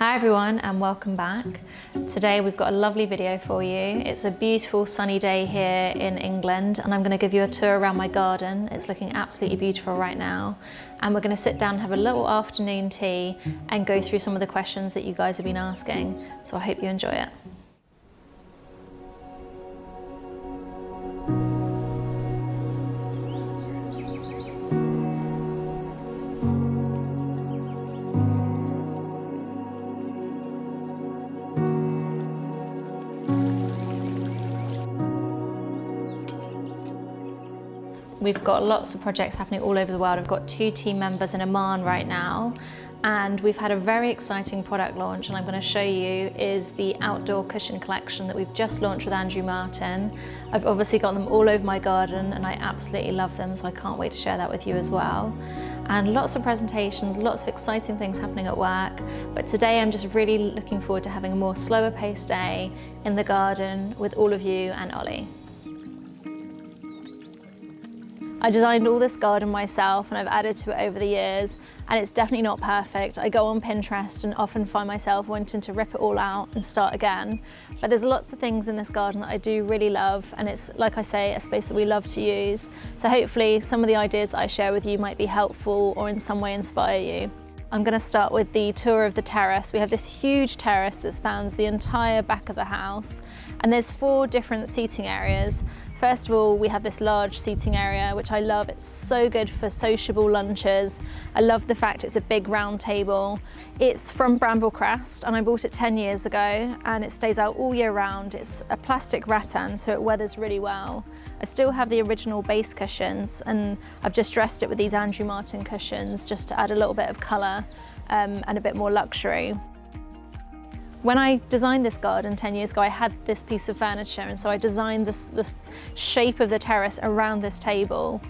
Hi everyone and welcome back. Today we've got a lovely video for you. It's a beautiful sunny day here in England and I'm going to give you a tour around my garden. It's looking absolutely beautiful right now and we're going to sit down and have a little afternoon tea and go through some of the questions that you guys have been asking. So I hope you enjoy it. We've got lots of projects happening all over the world. I've got 2 team members in Oman right now and we've had a very exciting product launch, and I'm going to show you is the outdoor cushion collection that we've just launched with Andrew Martin. I've obviously got them all over my garden and I absolutely love them, so I can't wait to share that with you as well. And lots of presentations, lots of exciting things happening at work, but today I'm just really looking forward to having a more slower paced day in the garden with all of you and Ollie. I designed all this garden myself and I've added to it over the years, and it's definitely not perfect. I go on Pinterest and often find myself wanting to rip it all out and start again. But there's lots of things in this garden that I do really love, and it's, like I say, a space that we love to use. So hopefully some of the ideas that I share with you might be helpful or in some way inspire you. I'm going to start with the tour of the terrace. We have this huge terrace that spans the entire back of the house, and there's 4 different seating areas. First of all, we have this large seating area, which I love. It's so good for sociable lunches. I love the fact it's a big round table. It's from Bramblecrest and I bought it 10 years ago and it stays out all year round. It's a plastic rattan, so it weathers really well. I still have the original base cushions and I've just dressed it with these Andrew Martin cushions just to add a little bit of colour and a bit more luxury. When I designed this garden 10 years ago, I had this piece of furniture, and so I designed this shape of the terrace around this table.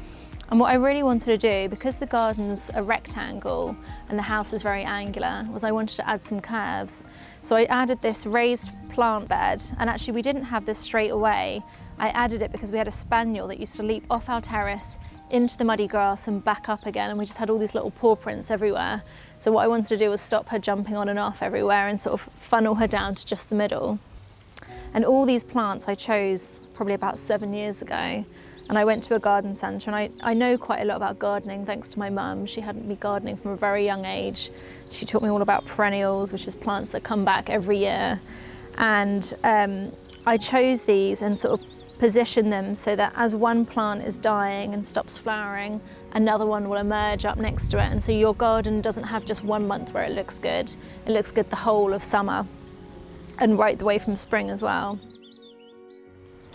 And what I really wanted to do, because the garden's a rectangle and the house is very angular, was I wanted to add some curves. So I added this raised plant bed, and actually we didn't have this straight away. I added it because we had a spaniel that used to leap off our terrace into the muddy grass and back up again, and we just had all these little paw prints everywhere. So what I wanted to do was stop her jumping on and off everywhere and sort of funnel her down to just the middle. And all these plants I chose probably about 7 years ago, and I went to a garden centre, and I know quite a lot about gardening thanks to my mum. She had me gardening from a very young age. She taught me all about perennials, which is plants that come back every year. And I chose these and sort of position them so that as one plant is dying and stops flowering, another one will emerge up next to it, and so your garden doesn't have just 1 month where it looks good. It looks good the whole of summer and right the way from spring as well.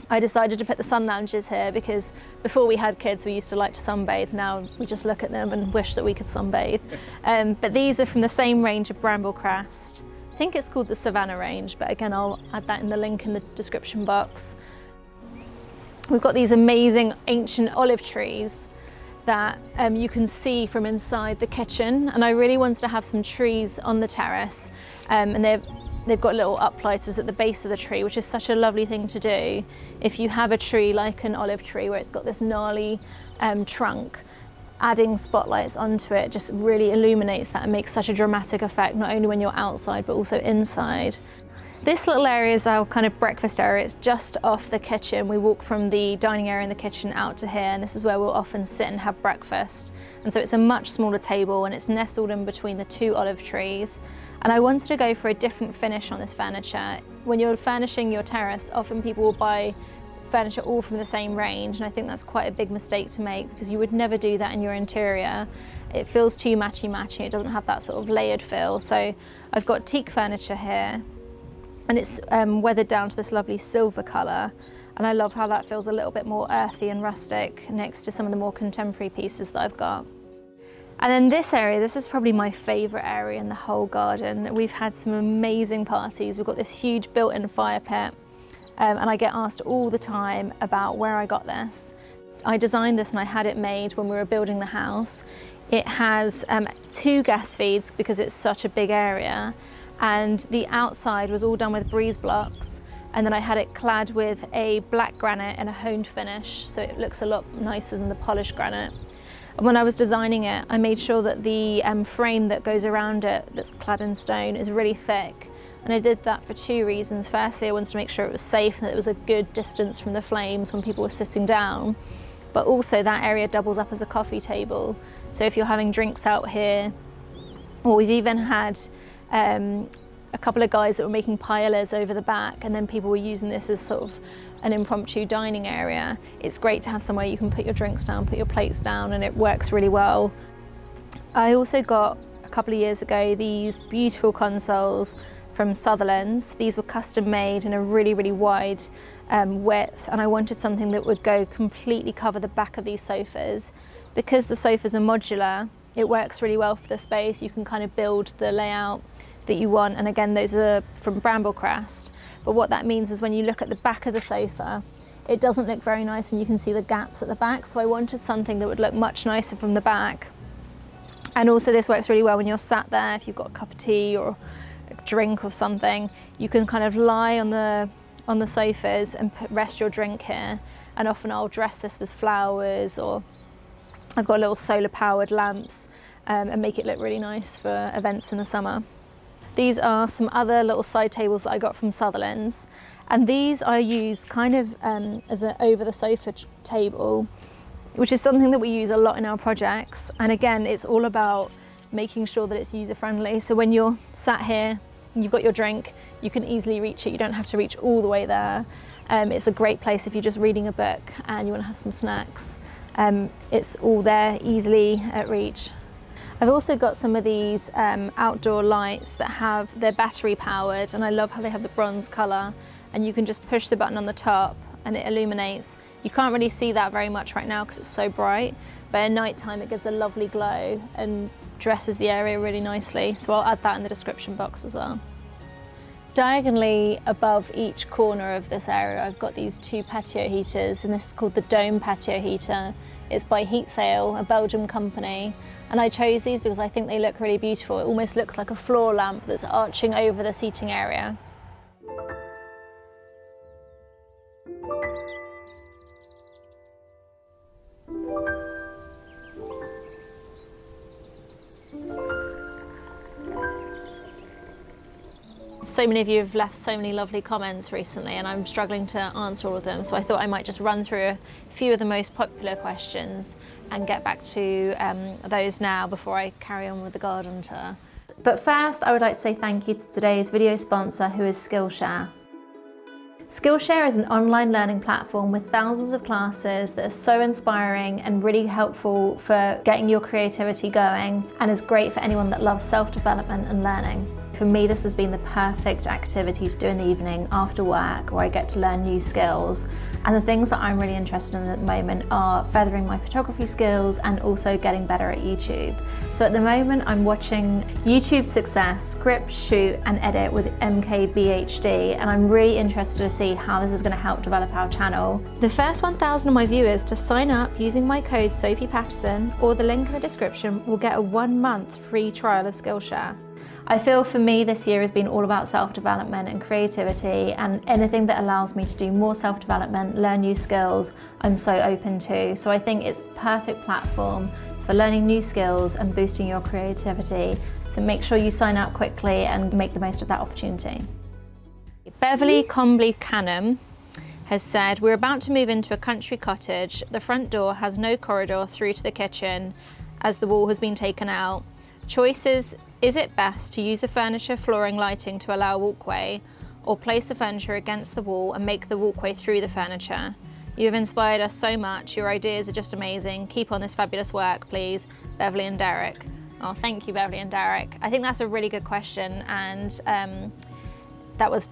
I decided to put the sun lounges here because before we had kids we used to like to sunbathe. Now we just look at them and wish that we could sunbathe. But these are from the same range of Bramblecrest. I think it's called the Savannah range, but again I'll add that in the link in the description box. We've got these amazing ancient olive trees that you can see from inside the kitchen, and I really wanted to have some trees on the terrace, and they've got little uplighters at the base of the tree, which is such a lovely thing to do. If you have a tree like an olive tree where it's got this gnarly trunk, adding spotlights onto it just really illuminates that and makes such a dramatic effect, not only when you're outside but also inside. This little area is our kind of breakfast area. It's just off the kitchen. We walk from the dining area in the kitchen out to here, and this is where we'll often sit and have breakfast. And so it's a much smaller table and it's nestled in between the 2 olive trees. And I wanted to go for a different finish on this furniture. When you're furnishing your terrace, often people will buy furniture all from the same range, and I think that's quite a big mistake to make because you would never do that in your interior. It feels too matchy-matchy. It doesn't have that sort of layered feel. So I've got teak furniture here, and it's weathered down to this lovely silver colour, and I love how that feels a little bit more earthy and rustic next to some of the more contemporary pieces that I've got. And then this area, this is probably my favourite area in the whole garden. We've had some amazing parties. We've got this huge built-in fire pit, and I get asked all the time about where I got this. I designed this and I had it made when we were building the house. It has 2 gas feeds because it's such a big area, and the outside was all done with breeze blocks, and then I had it clad with a black granite and a honed finish, so it looks a lot nicer than the polished granite. And when I was designing it, I made sure that the frame that goes around it, that's clad in stone, is really thick. And I did that for two reasons. Firstly, I wanted to make sure it was safe and that it was a good distance from the flames when people were sitting down. But also that area doubles up as a coffee table. So if you're having drinks out here, or we've even had a couple of guys that were making paellas over the back, and then people were using this as sort of an impromptu dining area. It's great to have somewhere you can put your drinks down, put your plates down, and it works really well. I also got, a couple of years ago, these beautiful consoles from Sutherland's. These were custom made in a really, really wide width, and I wanted something that would go completely cover the back of these sofas. Because the sofas are modular, it works really well for the space. You can kind of build the layout that you want, and again, those are from Bramblecrest. But what that means is when you look at the back of the sofa, it doesn't look very nice when you can see the gaps at the back, so I wanted something that would look much nicer from the back. And also this works really well when you're sat there, if you've got a cup of tea or a drink or something, you can kind of lie on the sofas and rest your drink here. And often I'll dress this with flowers, or I've got little solar powered lamps, and make it look really nice for events in the summer. These are some other little side tables that I got from Sutherland's, and these I use kind of as an over the sofa table, which is something that we use a lot in our projects. And again, it's all about making sure that it's user friendly. So when you're sat here, you've got your drink, you can easily reach it. You don't have to reach all the way there. It's a great place if you're just reading a book and you want to have some snacks. It's all there, easily at reach. I've also got some of these outdoor lights that they're battery powered, and I love how they have the bronze colour, and you can just push the button on the top and it illuminates. You can't really see that very much right now because it's so bright, but at night time it gives a lovely glow and dresses the area really nicely. So I'll add that in the description box as well. Diagonally above each corner of this area, I've got these two patio heaters, and this is called the Dome Patio Heater. It's by Heat Sale, a Belgian company, and I chose these because I think they look really beautiful. It almost looks like a floor lamp that's arching over the seating area. So many of you have left so many lovely comments recently, and I'm struggling to answer all of them, so I thought I might just run through a few of the most popular questions and get back to those now before I carry on with the garden tour. But first, I would like to say thank you to today's video sponsor, who is Skillshare. Skillshare is an online learning platform with thousands of classes that are so inspiring and really helpful for getting your creativity going, and is great for anyone that loves self-development and learning. For me, this has been the perfect activity to do in the evening after work, where I get to learn new skills. And the things that I'm really interested in at the moment are furthering my photography skills and also getting better at YouTube. So at the moment, I'm watching YouTube Success, Script, Shoot and Edit with MKBHD, and I'm really interested to see how this is going to help develop our channel. The first 1,000 of my viewers to sign up using my code Sophie Paterson, or the link in the description, will get a 1-month free trial of Skillshare. I feel for me this year has been all about self-development and creativity, and anything that allows me to do more self-development, learn new skills, I'm so open to. So I think it's the perfect platform for learning new skills and boosting your creativity. So make sure you sign up quickly and make the most of that opportunity. Beverly Combley Canham has said, we're about to move into a country cottage. The front door has no corridor through to the kitchen as the wall has been taken out. Choices: is it best to use the furniture, flooring, lighting to allow a walkway, or place the furniture against the wall and make the walkway through the furniture? You have inspired us so much. Your ideas are just amazing. Keep on this fabulous work, please. Beverly and Derek. Oh, thank you, Beverly and Derek. I think that's a really good question, and that was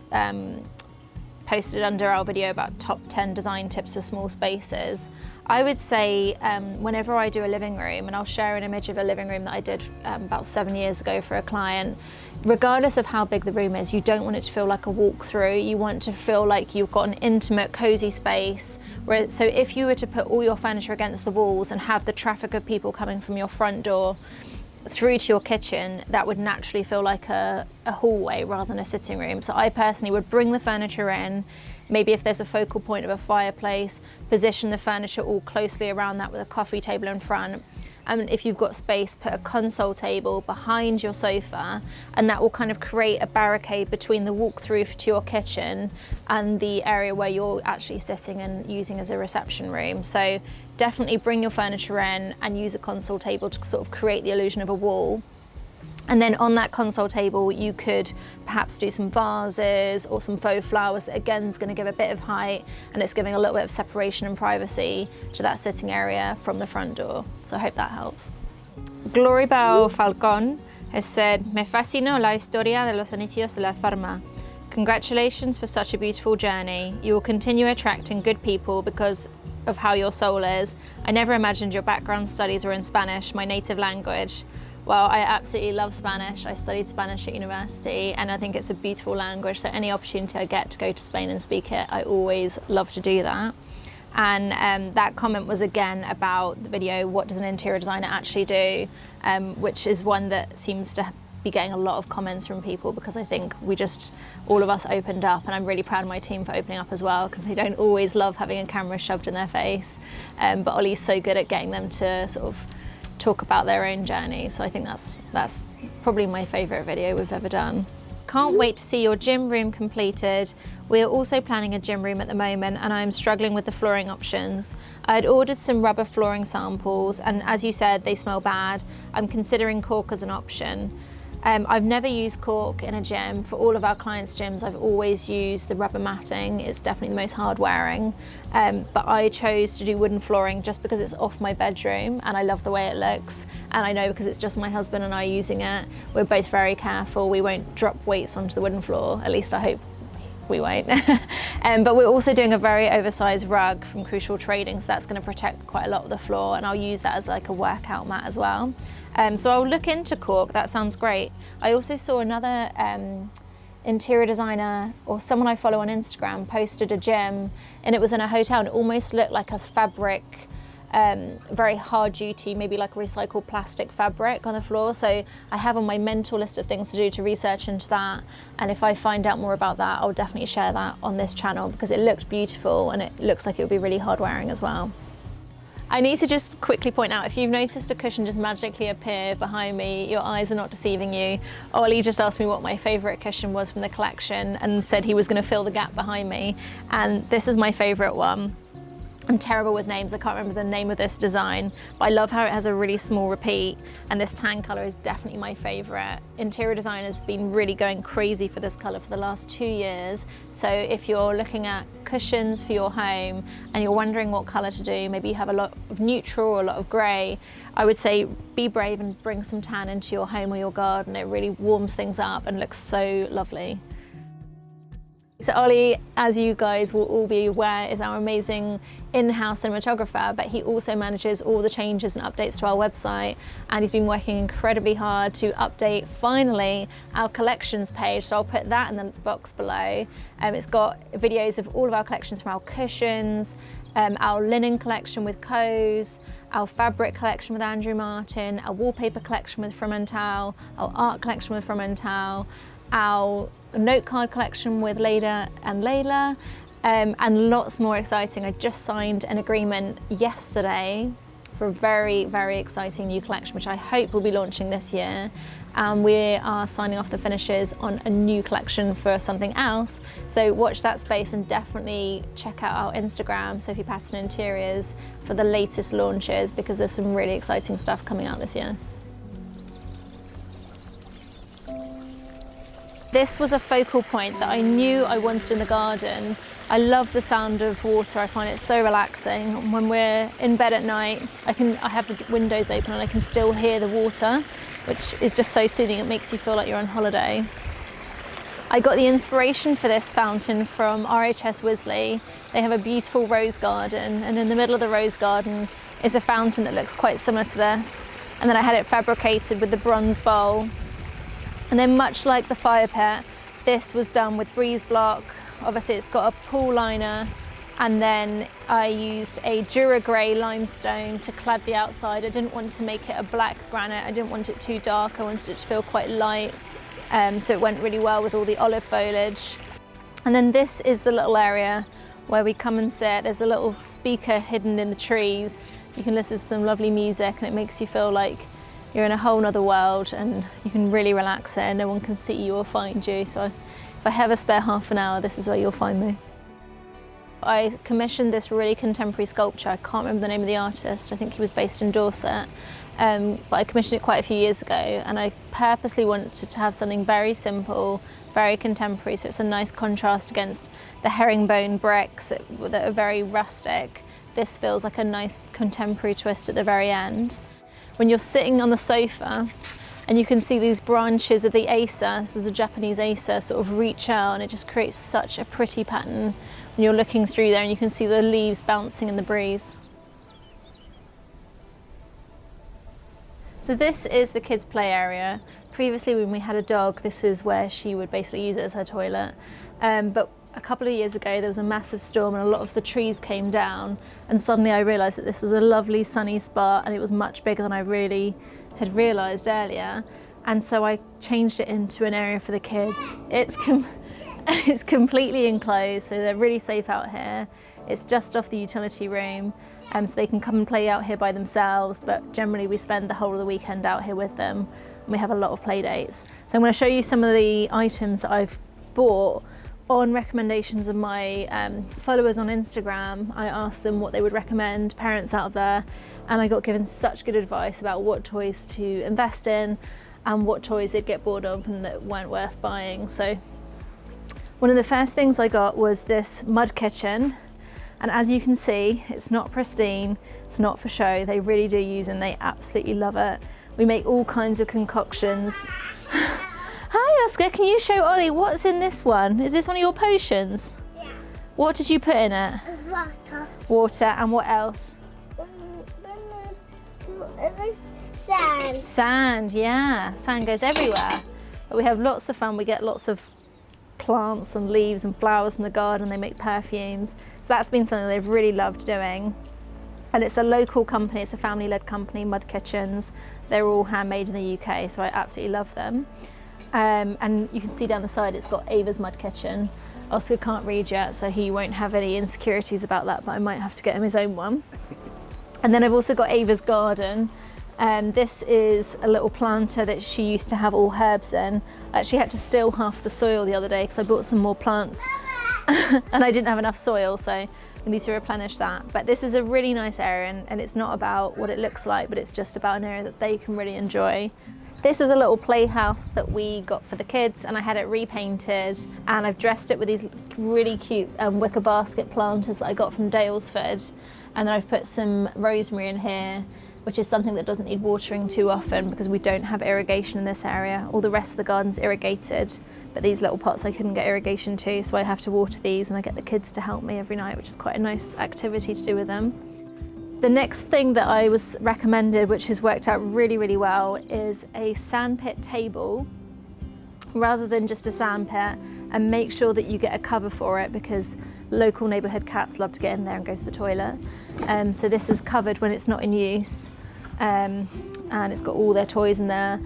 posted under our video about top 10 design tips for small spaces. I would say whenever I do a living room, and I'll share an image of a living room that I did about 7 years ago for a client, regardless of how big the room is, you don't want it to feel like a walk-through. You want to feel like you've got an intimate, cozy space. So if you were to put all your furniture against the walls and have the traffic of people coming from your front door through to your kitchen, that would naturally feel like a hallway rather than a sitting room. So I personally would bring the furniture in, maybe if there's a focal point of a fireplace, position the furniture all closely around that with a coffee table in front. And if you've got space, put a console table behind your sofa, and that will kind of create a barricade between the walk-through to your kitchen and the area where you're actually sitting and using as a reception room. So definitely bring your furniture in and use a console table to sort of create the illusion of a wall. And then on that console table, you could perhaps do some vases or some faux flowers that again is going to give a bit of height, and it's giving a little bit of separation and privacy to that sitting area from the front door. So I hope that helps. Gloribel Falcon has said, "Me fascinó la historia de los inicios de la farma. Congratulations for such a beautiful journey. You will continue attracting good people because of how your soul is. I never imagined your background studies were in Spanish, my native language." Well, I absolutely love Spanish. I studied Spanish at university, and I think it's a beautiful language. So any opportunity I get to go to Spain and speak it, I always love to do that. And that comment was again about the video, what does an interior designer actually do? Which is one that seems to be getting a lot of comments from people, because I think all of us opened up, and I'm really proud of my team for opening up as well, because they don't always love having a camera shoved in their face. But Ollie's so good at getting them to sort of talk about their own journey. So I think that's probably my favourite video we've ever done. Can't wait to see your gym room completed. We are also planning a gym room at the moment, and I'm struggling with the flooring options. I had ordered some rubber flooring samples, and as you said, they smell bad. I'm considering cork as an option. I've never used cork in a gym. For all of our clients' gyms, I've always used the rubber matting. It's definitely the most hard wearing. But I chose to do wooden flooring just because it's off my bedroom and I love the way it looks. And I know because it's just my husband and I using it, we're both very careful. We won't drop weights onto the wooden floor. At least I hope we won't. But we're also doing a very oversized rug from Crucial Trading, so that's going to protect quite a lot of the floor, and I'll use that as like a workout mat as well. So I'll look into cork. That sounds great. I also saw another interior designer, or someone I follow on Instagram, posted a gym, and it was in a hotel, and it almost looked like a fabric, very hard duty, maybe like recycled plastic fabric on the floor. So I have on my mental list of things to do to research into that, and if I find out more about that, I'll definitely share that on this channel, because it looked beautiful and it looks like it would be really hard wearing as well. I need to just quickly point out, if you've noticed a cushion just magically appear behind me, your eyes are not deceiving you. Ollie just asked me what my favourite cushion was from the collection and said he was going to fill the gap behind me, and this is my favourite one. I'm terrible with names, I can't remember the name of this design, but I love how it has a really small repeat, and this tan colour is definitely my favourite. Interior designers have been really going crazy for this colour for the last 2 years, so if you're looking at cushions for your home and you're wondering what colour to do, maybe you have a lot of neutral or a lot of grey, I would say be brave and bring some tan into your home or your garden. It really warms things up and looks so lovely. So Ollie, as you guys will all be aware, is our amazing in-house cinematographer, but he also manages all the changes and updates to our website, and he's been working incredibly hard to update, finally, our collections page. So I'll put that in the box below. It's got videos of all of our collections, from our cushions, our linen collection with Co's, our fabric collection with Andrew Martin, our wallpaper collection with Fremantle, our art collection with Fremantle, our note card collection with Leda and Layla, and lots more exciting. I just signed an agreement yesterday for a very, very exciting new collection, which I hope will be launching this year. And we are signing off the finishes on a new collection for something else. So watch that space, and definitely check out our Instagram, Sophie Paterson Interiors, for the latest launches, because there's some really exciting stuff coming out this year. This was a focal point that I knew I wanted in the garden. I love the sound of water. I find it so relaxing. When we're in bed at night, I have the windows open and I can still hear the water, which is just so soothing. It makes you feel like you're on holiday. I got the inspiration for this fountain from RHS Wisley. They have a beautiful rose garden, and in the middle of the rose garden is a fountain that looks quite similar to this. And then I had it fabricated with the bronze bowl. And then, much like the fire pit, this was done with breeze block. Obviously it's got a pool liner And then I used a Dura Grey limestone to clad the outside. I didn't want to make it a black granite. I didn't want it too dark. I wanted it to feel quite light. So it went really well with all the olive foliage. And then this is the little area where we come and sit. There's a little speaker hidden in the trees. You can listen to some lovely music and it makes you feel like you're in a whole nother world and you can really relax there. No one can see you or find you. So if I have a spare half an hour, this is where you'll find me. I commissioned this really contemporary sculpture. I can't remember the name of the artist. I think he was based in Dorset. But I commissioned it quite a few years ago, and I purposely wanted to have something very simple, very contemporary, so it's a nice contrast against the herringbone bricks that are very rustic. This feels like a nice contemporary twist at the very end. When you're sitting on the sofa, and you can see these branches of the Acer, this is a Japanese Acer, sort of reach out, and it just creates such a pretty pattern when you're looking through there and you can see the leaves bouncing in the breeze. So this is the kids' play area. Previously when we had a dog, this is where she would basically use it as her toilet. But a couple of years ago there was a massive storm and a lot of the trees came down, and suddenly I realised that this was a lovely sunny spot and it was much bigger than I really had realised earlier, and so I changed it into an area for the kids. It's completely enclosed, so they're really safe out here. It's just off the utility room, so they can come and play out here by themselves, but generally we spend the whole of the weekend out here with them, and we have a lot of play dates. So I'm going to show you some of the items that I've bought on recommendations of my followers on Instagram. I asked them what they would recommend, parents out there, and I got given such good advice about what toys to invest in and what toys they'd get bored of and that weren't worth buying. So one of the first things I got was this mud kitchen, and as you can see, it's not pristine, it's not for show. They really do use it and they absolutely love it. We make all kinds of concoctions. Hi Oscar, can you show Ollie what's in this one? Is this one of your potions? Yeah. What did you put in it? Water. Water, and what else? It was sand. Sand, yeah. Sand goes everywhere. But we have lots of fun. We get lots of plants and leaves and flowers from the garden. They make perfumes. So that's been something they've really loved doing. And it's a local company, it's a family-led company, Mud Kitchens. They're all handmade in the UK, so I absolutely love them. And you can see down the side it's got Ava's Mud Kitchen. Oscar can't read yet, so he won't have any insecurities about that, but I might have to get him his own one. And then I've also got Ava's Garden. This is a little planter that she used to have all herbs in. I actually had to steal half the soil the other day because I bought some more plants and I didn't have enough soil, so I need to replenish that. But this is a really nice area, and it's not about what it looks like, but it's just about an area that they can really enjoy. This is a little playhouse that we got for the kids, and I had it repainted, and I've dressed it with these really cute wicker basket planters that I got from Dalesford, and then I've put some rosemary in here, which is something that doesn't need watering too often because we don't have irrigation in this area. All the rest of the garden's irrigated, but these little pots I couldn't get irrigation to, so I have to water these, and I get the kids to help me every night, which is quite a nice activity to do with them. The next thing that I was recommended, which has worked out really, really well, is a sandpit table rather than just a sandpit, and make sure that you get a cover for it because local neighbourhood cats love to get in there and go to the toilet. So this is covered when it's not in use, and it's got all their toys in there.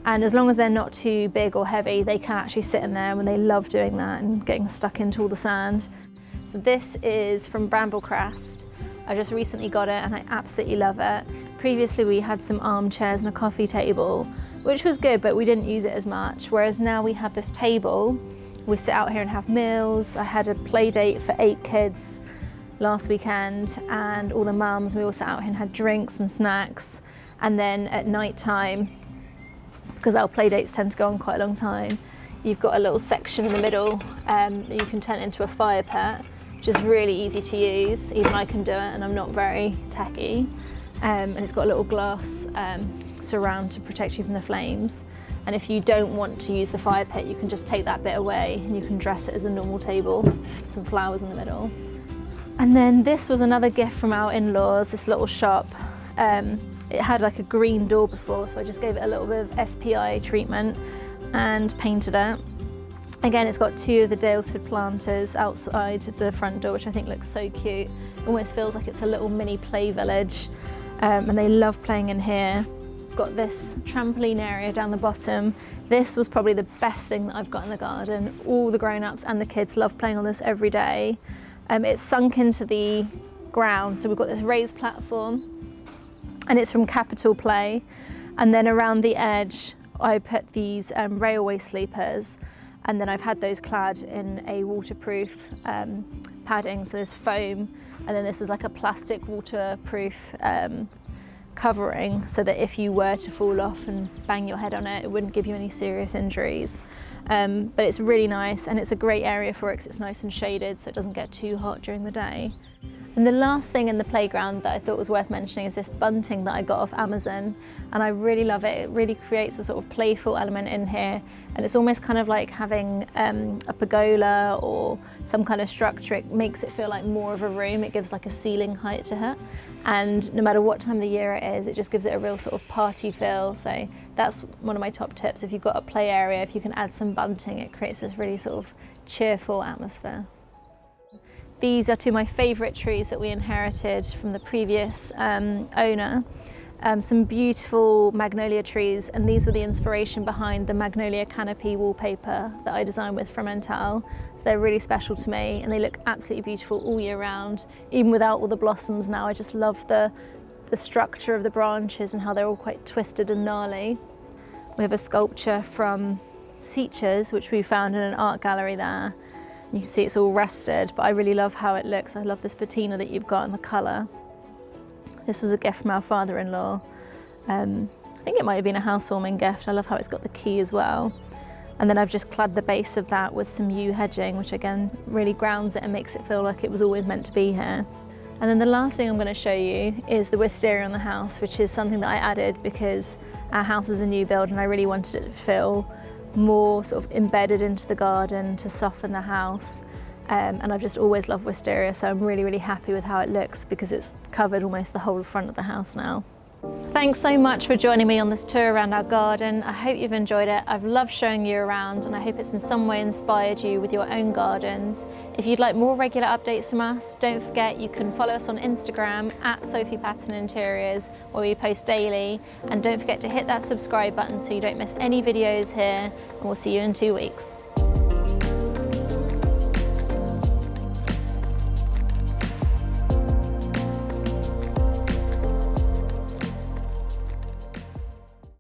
And as long as they're not too big or heavy, they can actually sit in there, and they love doing that and getting stuck into all the sand. So this is from Bramblecrest. I just recently got it and I absolutely love it. Previously we had some armchairs and a coffee table, which was good, but we didn't use it as much. Whereas now we have this table, we sit out here and have meals. I had a play date for 8 kids last weekend, and all the mums, we all sat out here and had drinks and snacks. And then at night time, because our play dates tend to go on quite a long time, you've got a little section in the middle that you can turn into a fire pit, which is really easy to use. Even I can do it, and I'm not very techy. And it's got a little glass surround to protect you from the flames. And if you don't want to use the fire pit, you can just take that bit away and you can dress it as a normal table, some flowers in the middle. And then this was another gift from our in-laws, this little shop. It had like a green door before, so I just gave it a little bit of SPI treatment and painted it. Again, it's got 2 of the Dalesford planters outside the front door, which I think looks so cute. Almost feels like it's a little mini play village, and they love playing in here. Got this trampoline area down the bottom. This was probably the best thing that I've got in the garden. All the grown-ups and the kids love playing on this every day. It's sunk into the ground, so we've got this raised platform, and it's from Capital Play. And then around the edge, I put these railway sleepers, and then I've had those clad in a waterproof padding, so there's foam, and then this is like a plastic waterproof covering, so that if you were to fall off and bang your head on it, it wouldn't give you any serious injuries. But it's really nice, and it's a great area for it because it's nice and shaded, so it doesn't get too hot during the day. And the last thing in the playground that I thought was worth mentioning is this bunting that I got off Amazon, and I really love it. It really creates a sort of playful element in here, and it's almost kind of like having a pergola or some kind of structure. It makes it feel like more of a room. It gives like a ceiling height to it, and no matter what time of the year it is, it just gives it a real sort of party feel. So that's one of my top tips. If you've got a play area, if you can add some bunting, it creates this really sort of cheerful atmosphere. These are 2 of my favourite trees that we inherited from the previous owner. Some beautiful magnolia trees, and these were the inspiration behind the magnolia canopy wallpaper that I designed with Untitled. So they're really special to me, and they look absolutely beautiful all year round, even without all the blossoms now. I just love the structure of the branches and how they're all quite twisted and gnarly. We have a sculpture from Seachers, which we found in an art gallery there. You can see it's all rusted, but I really love how it looks. I love this patina that you've got and the colour. This was a gift from our father-in-law. I think it might have been a housewarming gift. I love how it's got the key as well. And then I've just clad the base of that with some yew hedging, which again really grounds it and makes it feel like it was always meant to be here. And then the last thing I'm going to show you is the wisteria on the house, which is something that I added because our house is a new build and I really wanted it to feel more sort of embedded into the garden to soften the house, and I've just always loved wisteria, so I'm really happy with how it looks because it's covered almost the whole front of the house now. Thanks so much for joining me on this tour around our garden. I hope you've enjoyed it. I've loved showing you around, and I hope it's in some way inspired you with your own gardens. If you'd like more regular updates from us, don't forget you can follow us on Instagram at Sophie Paterson Interiors, where we post daily, and don't forget to hit that subscribe button so you don't miss any videos here, and we'll see you in 2 weeks.